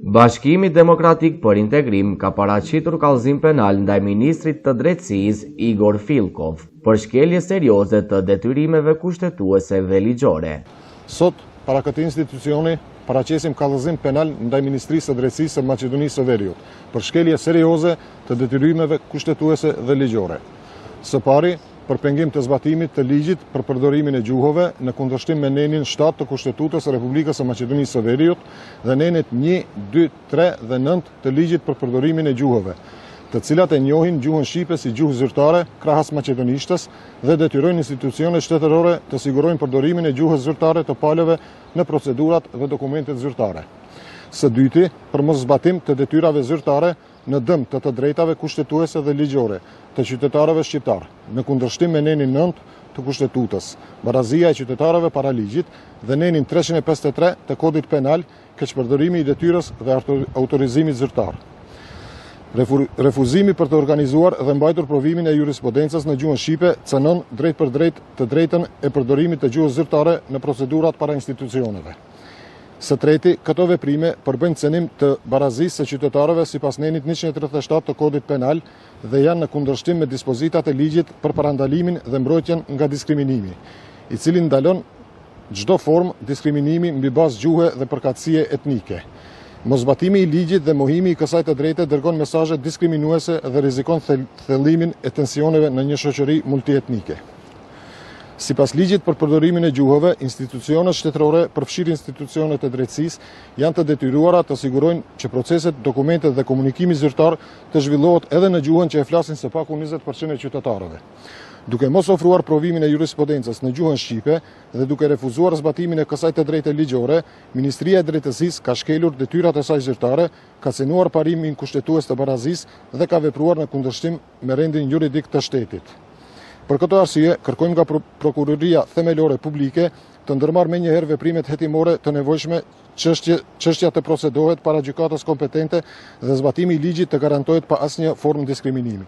Bashkimi Demokratik për Integrim ka paraqitur kallëzim penal ndaj ministrit të drejtësisë Igor Filkov për shkelje serioze të detyrimeve kushtetuese dhe ligjore. Sot, para këtij institucioni, paraqesim kallëzim penal ndaj Ministrisë së Drejtësisë së Maqedonisë së Veriut për shkelje serioze të detyrimeve kushtetuese dhe ligjore. Së pari, për pengim të zbatimit të ligjit për përdorimin e gjuhëve në kundërshtim me nenin 7 të Kushtetutës së Republikës së Maqedonisë së Veriut dhe nenet 1, 2, 3 dhe 9 të ligjit për përdorimin e gjuhëve, të cilat e njohin gjuhën shqipe si gjuhë zyrtare krahas maqedonishtës dhe detyrojnë institucionet shtetërore të sigurojnë përdorimin e gjuhës zyrtare të palëve në procedurat dhe dokumentet zyrtare. Së dyti, për mos zbatim të detyrave zyrtare në dëm të të drejtave kushtetuese dhe ligjore të qytetarëve shqiptar, në kundërshtim me nenin 9 të Kushtetutës, barazia e qytetarëve para ligjit dhe nenin 353 të Kodit Penal, keqpërdorimi i detyrës dhe autorizimit zyrtar. Refuzimi për të organizuar dhe mbajtur provimin e jurisprudencës në gjuhën shqipe cënon drejt për drejt të drejtën e përdorimit të gjuhës zyrtare në procedurat para institucioneve. Së treti, këto veprime përbëjnë cënim të barazisë së qytetarëve sipas nenit 137 të Kodit Penal dhe janë në kundërshtim me dispozitat e ligjit për parandalimin dhe mbrojtjen nga diskriminimi, i cili ndalon çdo formë diskriminimi mbi bazë gjuhe dhe përkatësie etnike. Mosbatimi i ligjit dhe mohimi i kësaj të drejte dërgon mesazhe diskriminuese dhe rrezikon thellimin e tensioneve në një shoqëri multietnike. Sipas ligjit për përdorimin e gjuhëve, institucionet shtetërore, përfshirë institucionet e drejtësisë, janë të detyruara të sigurojnë që proceset, dokumentet dhe komunikimi zyrtar të zhvillohet edhe në gjuhën që e flasin së paku 20% e qytetarëve. Duke mos ofruar provimin e jurisprudencës në gjuhën shqipe dhe duke refuzuar zbatimin e kësaj të drejte ligjore, Ministria e Drejtësisë ka shkelur detyrat e saj zyrtare, ka cënuar parimin kushtetues të barazisë dhe ka vepruar në kundërshtim me rendin juridik të shtetit. Për këto arsye, kërkojmë nga Prokuroria Themelore Publike të ndërmarrë menjëherë veprimet hetimore të nevojshme, çështja të procedohet para gjykatës kompetente dhe zbatimi i ligjit të garantohet pa asnjë formë diskriminimi.